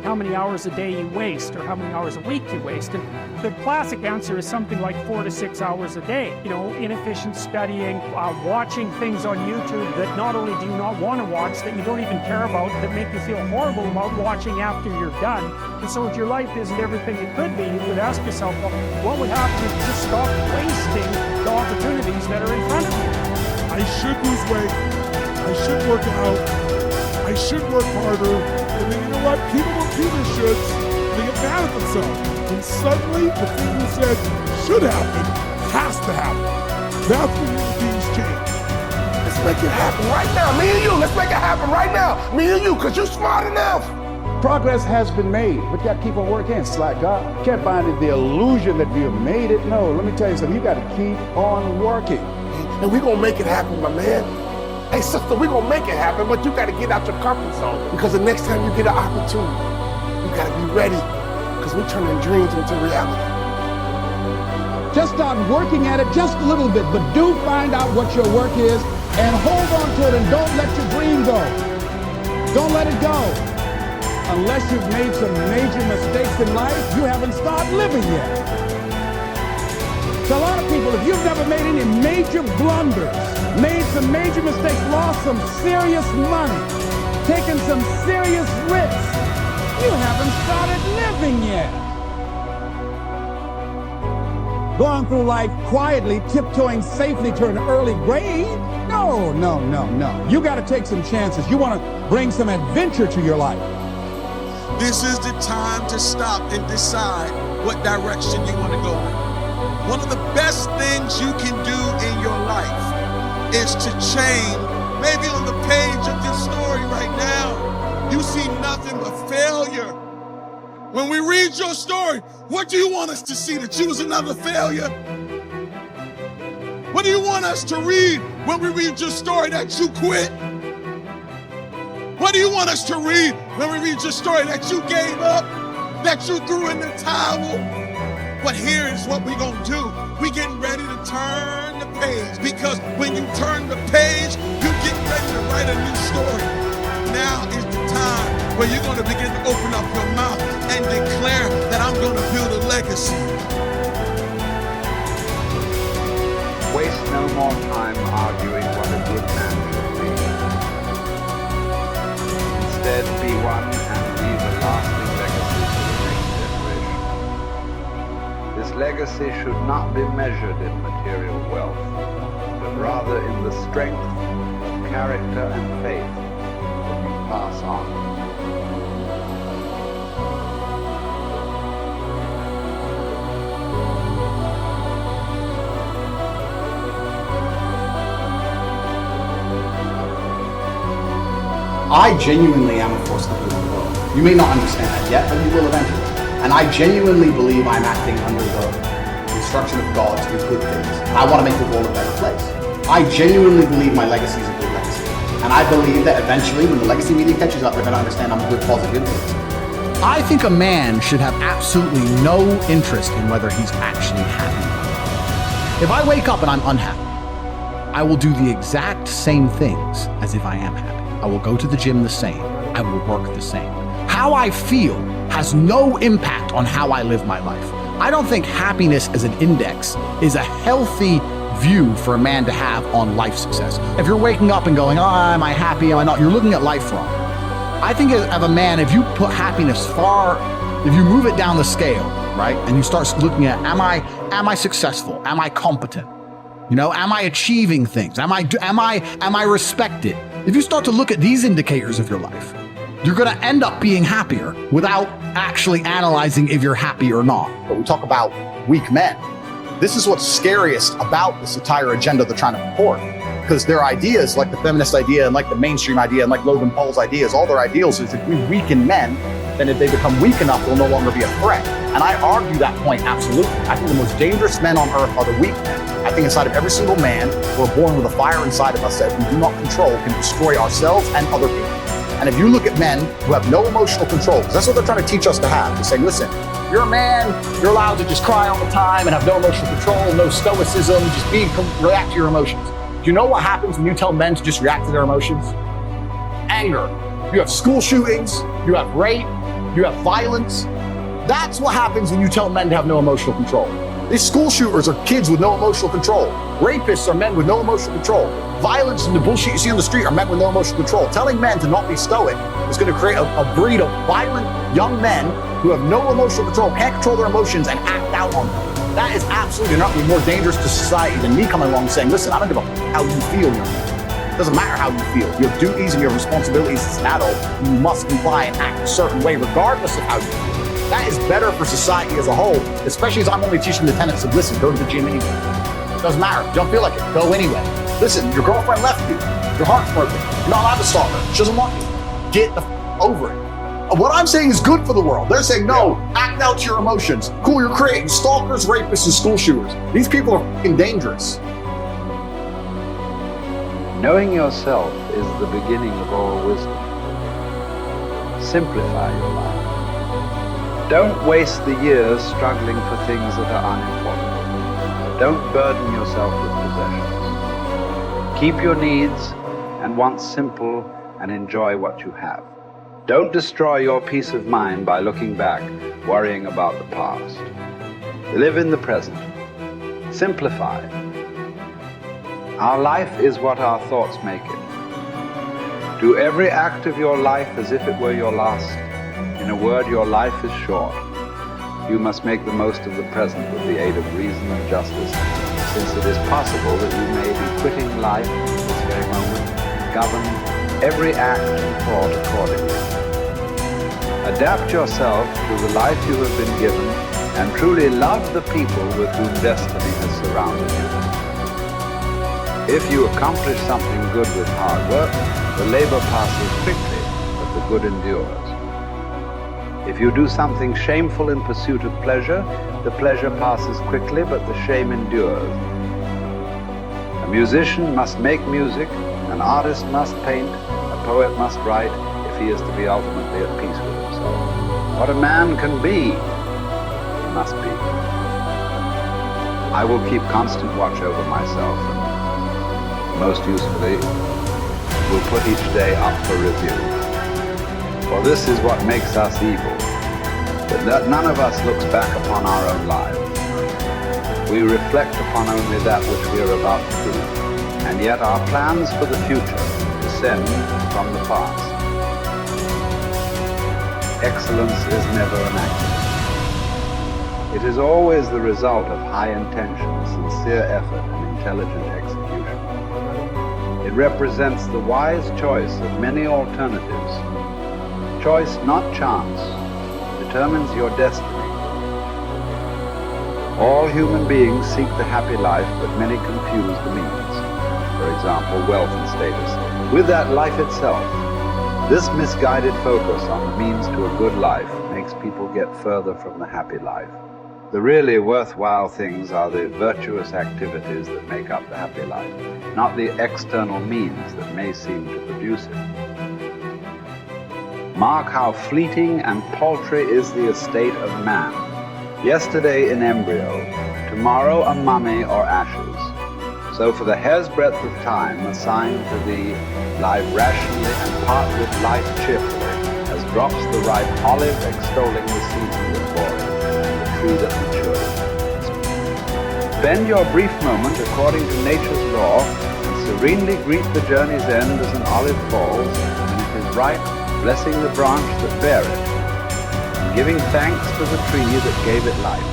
how many hours a day you waste or how many hours a week you waste. And the classic answer is something like 4 to 6 hours a day. You know, inefficient studying, watching things on YouTube that not only do you not want to watch, that you don't even care about, that make you feel horrible about watching after you're done. And so if your life isn't everything it could be, you would ask yourself, well, what would happen if you just stopped wasting the opportunities that are in front of you? I should lose weight. I should work out. I should work harder. And then you know what? People don't do their shoulds. They get mad at themselves. And suddenly the thing you said should happen has to happen. That's when human beings change. Let's make it happen right now. Me and you, let's make it happen right now. Me and you, because you're smart enough. Progress has been made, but you got to keep on working. It's like God. You can't find the illusion that we have made it. No, let me tell you something. You got to keep on working. And we're going to make it happen, my man. Hey, sister, we're going to make it happen, but you got to get out your comfort zone. Because the next time you get an opportunity, you got to be ready. Because we're turning dreams into reality. Just start working at it just a little bit, but do find out what your work is and hold on to it and don't let your dream go. Don't let it go. Unless you've made some major mistakes in life, you haven't started living yet. So a lot of people, if you've never made any major blunders, made some major mistakes, lost some serious money, taken some serious risks, you haven't started living yet. Going through life quietly, tiptoeing safely to an early grave? No, no, no, no. You got to take some chances. You want to bring some adventure to your life. This is the time to stop and decide what direction you want to go in. One of the best things you can do in your life is to change. Maybe on the page of your story right now, you see nothing but failure. When we read your story, what do you want us to see? That you was another failure? What do you want us to read when we read your story? That you quit? What do you want us to read when we read your story? That you gave up? That you threw in the towel? But here is what we're going to do. We're getting ready to turn the page, because when you turn the page, you get ready to write a new story. Now is the time where you're going to begin to open up your mouth and declare that I'm going to build a legacy. Waste no more time arguing what a good man should be. Instead, be one and leave a lasting legacy for the next generation. This legacy should not be measured in material wealth, but rather in the strength of character and faith that you pass on. I genuinely am a force to good in the world. You may not understand that yet, but you will eventually. And I genuinely believe I'm acting under the instruction of God to do good things. I want to make the world a better place. I genuinely believe my legacy is a good legacy. And I believe that eventually, when the legacy media catches up, they're going to understand I'm a good, positive influence. I think a man should have absolutely no interest in whether he's actually happy. If I wake up and I'm unhappy, I will do the exact same things as if I am happy. I will go to the gym the same. I will work the same. How I feel has no impact on how I live my life. I don't think happiness as an index is a healthy view for a man to have on life success. If you're waking up and going, oh, am I happy, am I not? You're looking at life wrong. I think of a man, if you put happiness if you move it down the scale, right? And you start looking at, am I successful? Am I competent? You know, am I achieving things? Am I respected? If you start to look at these indicators of your life, you're going to end up being happier without actually analyzing if you're happy or not. But we talk about weak men. This is what's scariest about this entire agenda they're trying to purport. Because their ideas, like the feminist idea and like the mainstream idea and like Logan Paul's ideas, all their ideals is if we weaken men, then if they become weak enough, they'll no longer be a threat. And I argue that point absolutely. I think the most dangerous men on earth are the weak men. I think inside of every single man, we're born with a fire inside of us that we do not control can destroy ourselves and other people. And if you look at men who have no emotional control, because that's what they're trying to teach us to have. They're saying, listen, you're a man, you're allowed to just cry all the time and have no emotional control, no stoicism, just react to your emotions. Do you know what happens when you tell men to just react to their emotions? Anger. You have school shootings, you have rape, You have violence. That's what happens when you tell men to have no emotional control. These school shooters are kids with no emotional control. Rapists are men with no emotional control. Violence and the bullshit you see on the street are men with no emotional control. Telling men to not be stoic is going to create a breed of violent young men who have no emotional control, can't control their emotions, and act out on them. That is absolutely not more dangerous to society than me coming along and saying, listen, I don't give a how you feel. It doesn't matter how you feel. You have duties and you have responsibilities as an adult. You must comply and act a certain way regardless of how you feel. That is better for society as a whole, especially as I'm only teaching the tenets of, listen, go to the gym anyway. Doesn't matter. Don't feel like it. Go anyway. Listen, your girlfriend left you. Your heart's broken. You're not allowed to stalk her. She doesn't want you. Get the over it. What I'm saying is good for the world. They're saying, no, act out your emotions. Cool, you're creating stalkers, rapists, and school shooters. These people are fucking dangerous. Knowing yourself is the beginning of all wisdom. Simplify your life. Don't waste the years struggling for things that are unimportant. Don't burden yourself with possessions. Keep your needs and wants simple and enjoy what you have. Don't destroy your peace of mind by looking back, worrying about the past. Live in the present. Simplify. Our life is what our thoughts make it. Do every act of your life as if it were your last. In a word, your life is short. You must make the most of the present with the aid of reason and justice, since it is possible that you may be quitting life this very moment. Govern every act and thought accordingly. Adapt yourself to the life you have been given and truly love the people with whom destiny has surrounded you. If you accomplish something good with hard work, the labor passes quickly, but the good endures. If you do something shameful in pursuit of pleasure, the pleasure passes quickly, but the shame endures. A musician must make music, an artist must paint, a poet must write, if he is to be ultimately at peace with himself. What a man can be, he must be. I will keep constant watch over myself, and most usefully, will put each day up for review. For this is what makes us evil, that none of us looks back upon our own lives. We reflect upon only that which we are about to do, and yet our plans for the future descend from the past. Excellence is never an accident. It is always the result of high intention, sincere effort, and intelligent execution. It represents the wise choice of many alternatives. Choice, not chance, determines your destiny. All human beings seek the happy life, but many confuse the means. For example, wealth and status, with that life itself. This misguided focus on the means to a good life makes people get further from the happy life. The really worthwhile things are the virtuous activities that make up the happy life, not the external means that may seem to produce it. Mark how fleeting and paltry is the estate of man. Yesterday in embryo, tomorrow a mummy or ashes. So for the hair's breadth of time assigned to thee, live rationally and part with life cheerfully, as drops the ripe olive extolling the season that bore it, and the tree that matured. Spend your brief moment according to nature's law, and serenely greet the journey's end as an olive falls, when it is ripe, blessing the branch that bare it, and giving thanks to the tree that gave it life.